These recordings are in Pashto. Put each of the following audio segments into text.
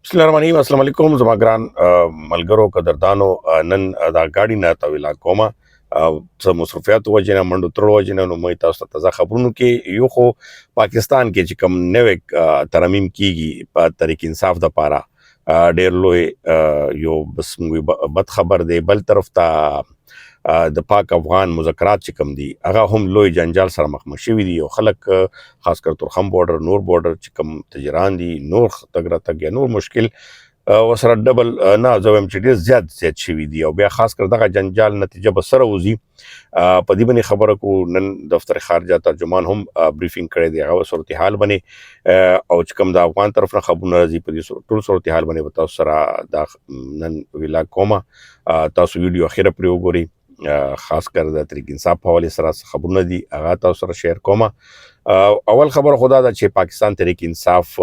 بسم الله الرحمن الرحیم. السلام علیکم زما ګران ملګرو قدردانو. نن دا غاډي نه تویلا کومه څه مصرفیات وجنه منډو تر وجنه نو مې تاسو ته تازه خبرونو کې یو خو پاکستان کې چې کوم نوې ترمیم کیږي په طریق انصاف د پاره ډېر لوی یو بس بد خبر دی. بل طرف ته د پاک افغان مذاکرات چې کوم دي هغه هم لوی جنجال سره مخ شوي دي او خلک خاص کر تورخم بورډر نور بورډر چې کوم تجران دي نور تګ راتګ یا نور مشکل وسره ډبل نه زویم چې ډېر زیات شوي دي او بیا خاص کر دغه جنجال نتیجه به سره وځي. په دې باندې خبره کو نن دفتر خارجه ترجمان هم بریفینګ کړی دی هغه صورتحال باندې او چې کوم د افغان طرف نه خبرونه راځي په دې ټول صورتحال باندې به تاسو سره دا نن ویلا کومه. تاسو ویډیو اخیره پرې وګورئ. خاص کر د طریق انصاف په حواله سره خبرونه دي هغه تاسو سره شیر کومه. اول خبر خدا دا چې پاکستان طریق انصاف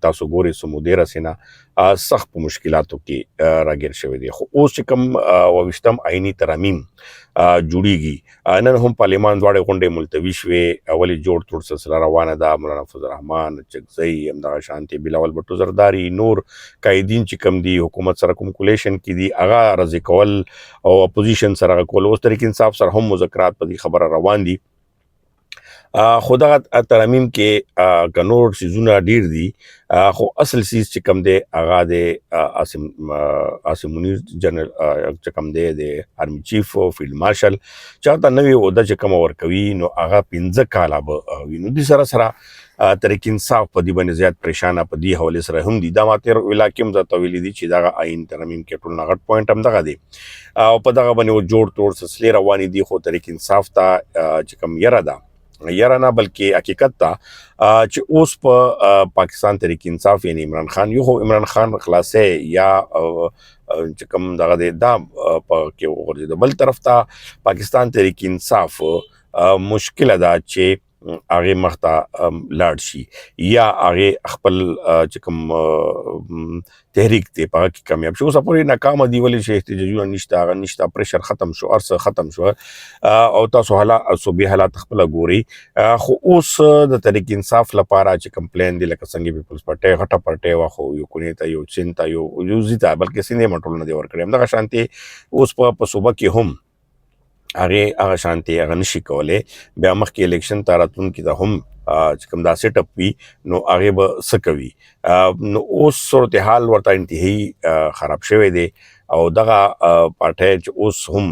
تاسو ګوري سمودیره سینا سخت په مشکلاتو کې راګیر شوی دی. خو اوس چې کوم وویشتم آئینی ترمیم جوړیږي نن هم پارلیمان دواړه غونډې ملتوي شوې. اولي جوړ توړ سلسله روانه ده. مولانا فضل الرحمن چکزی همدغه شانتي بلاول بټو زرداری نور قائدین چې کوم دي حکومت سره کوم کولیشن کې دي هغه رضی کول او اپوزیشن سره کول. اوس طریق انصاف سره هم مذاکرات په دې خبره روان دي. خو دغه ترمیم کې که نور سیزونه ډیر دي خو اصل سیز چې کوم دی هغه د عاصم منیر جنرال چې کوم دی د آرمی چیف فیلډ مارشل چاته نوې عہده چې کوم ورکوي نو هغه 15 کاله به وي. نو د سره طریق انصاف په دې باندې زیات پریشانه په دې حواله سره هم دي. دا ماتیر علاقې هم ځته ویلي دي چې دغه آئین ترمیم کې ټول نغټ پوینټ هم دغه دی او په دغه باندې جوړ توړ سلسله روانې دي. خو طریق انصاف ته چې کوم یره ده یاره نه بلکې حقیقت ته چې اوس په پاکستان طریق انصاف یعنی عمران خان یو خو عمران خان خلاصې یا چې کوم دغه دی دا په کې وګرځي. بل طرف ته پاکستان طریق انصاف مشکل ده چې هغه مخته لاړ شي یا هغه خپل چې کوم تحریک دی په کې کامیاب شو. اوس پورې ناکام دی ولې چې احتجاجونه نشته پریشر ختم شو ارسه ختم شو او تاسو صوبې حالات خپل ګوري. خو اوس د طریق انصاف لپاره چې کمپلین دی لکه څنګه پیپلز پارټي غټه پارټي واخو یو کونی ته یو چینتا یو زیتا بلکې سینې مټول نه دی ورکړي. همدغه شانتي اوس په صوبه کې هم هغه شانتي هغه نشي کولای. بیا مخکې الیکشن تاراتون کې دا هم چې کوم دا سیټ اپ وي نو هغه به سکوي. نو اوس صورتحال ورته انتهایی خراب شوی دی او دغه پارټي چې اوس هم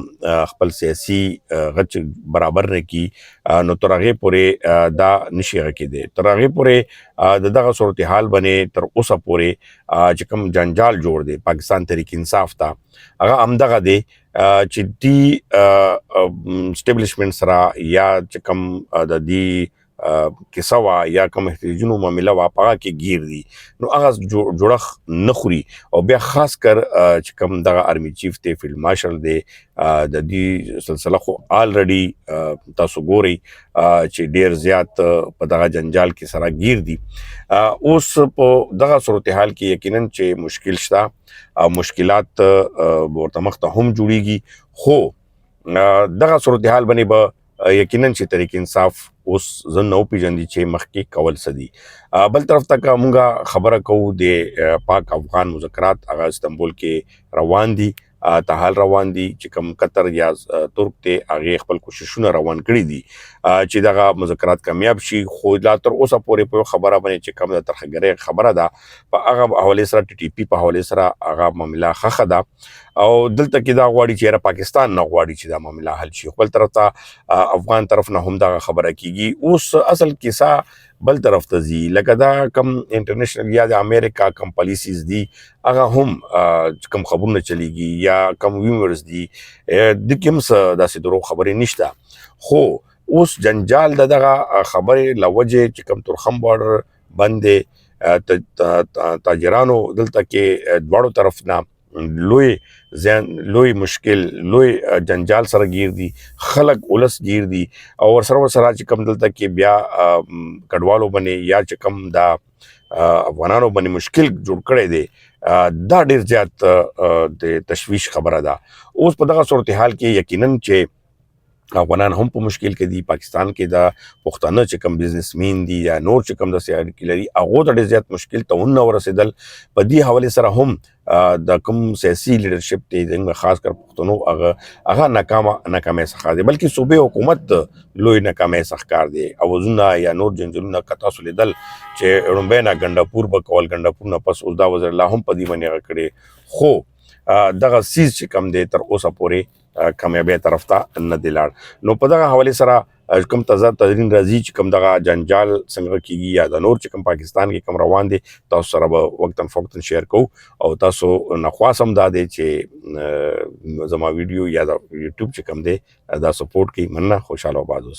خپل سیاسي غچ برابر نه کی نو تر هغه پورې دا نشي کېدی. تر هغه پورې دغه صورتحال باندې تر اوسه پورې چې کوم جنجال جوړ دی پاکستان طریق انصاف ته هغه همدغه دی چې دی سټیبلیشمنت سره یا چې کوم د دې کیسه وا یا کوم احتجاجونو معامله وا پاګه کې گیر دي نو هغه جوړخ نه خوري. او بیا خاص کر چې کوم دغه آرمی چیف ته فیلډ مارشل دی د دې سلسله خو الریډي تاسو ګوري چې ډیر زیات په دغه جنجال کې سره گیر دي. اوس په دغه صورتحال کې یقینا چې مشکل شته او مشکلات ورته مخته هم جوړیږي. خو دغه صورتحال باندې به یقینا چې طریق انصاف اوس زه نو پیژندي چې مخکې کول سدي. بل طرف ته موږ خبره کوو د پاک افغان مذاکرات هغه استنبول کې روان دي تحال روان دي چې کوم قطر یا ترک ته هغه خپل کوششونه روان کړي دي چې دغه مذاکرات کامیاب شي. خو لا تر اوسه پورې په خبره باندې چې کوم د ترخګرې خبره ده په هغه حواله سره ټي ټي پی په حواله سره هغه معاملہ خخه ده او دلته کې دا غواړي چې پاکستان نه غواړي چې دا معاملہ حل شي. خپل طرف ته افغان طرف نه هم دا خبره کیږي. اوس اصل کیسه بل طرف ته ځي لکه دا کم انټرنیشنل یا د امریکا کم پالیسیز دي هغه هم کم خبرونه چلیږي یا کم ویمرز دي د کوم څه داسې درو خبرې نشته. خو اوس جنجال دغه خبرې لوجه چې کم تورخم بارډر باندې تاجرانو دلته کې دواړو طرف نه لوی مشکل لوی جنجال سره گیر دي خلک ولس گیر دي او ورسره چې کم دلته کې بیا کډوالو باندې یا چې کم دا افغانانو باندې مشکل جوړ کړی دی دا ډیر زیات د تشویش خبره ده. اوس په دغه صورتحال کې یقینا چې افغانان هم په مشکل کې دي. پاکستان کې د پښتانه چې کوم بزنسمین دي یا نور چې کوم د سیاحت لري هغه ته ډېر زیات مشکل ته ورسېدل. په دې حواله سره هم د کوم سیاسي لیډرشپ دی د خاص کر پښتنو هغه ناکامه څخه دی، بلکې صوبې حکومت د لوی ناکامه څخه کار دی. اوازونه یا نور جنجالونه کتا سولیدل چې اړومبه نه ګندپور به کول، ګندپور نه پس اوس دا وزیر الله هم په دې باندې کړي، خو دغه سیز چې کم دی تر اوسه پورې کامیابی طرف ته نه دی لاړ. نو په دغه حواله سره کوم تضاد تدرین راځي چې کوم دغه جنجال څنګه کیږي یا د نور چې کوم پاکستان کې کوم روان دي تاسو سره به وقتاً فوقتاً شیر کوو. او تاسو نخواست هم دا دی چې زما ویډیو یا د یوټیوب چې کوم دی دا سپورټ کوي. مننه، خوشحاله آباد اوسئ.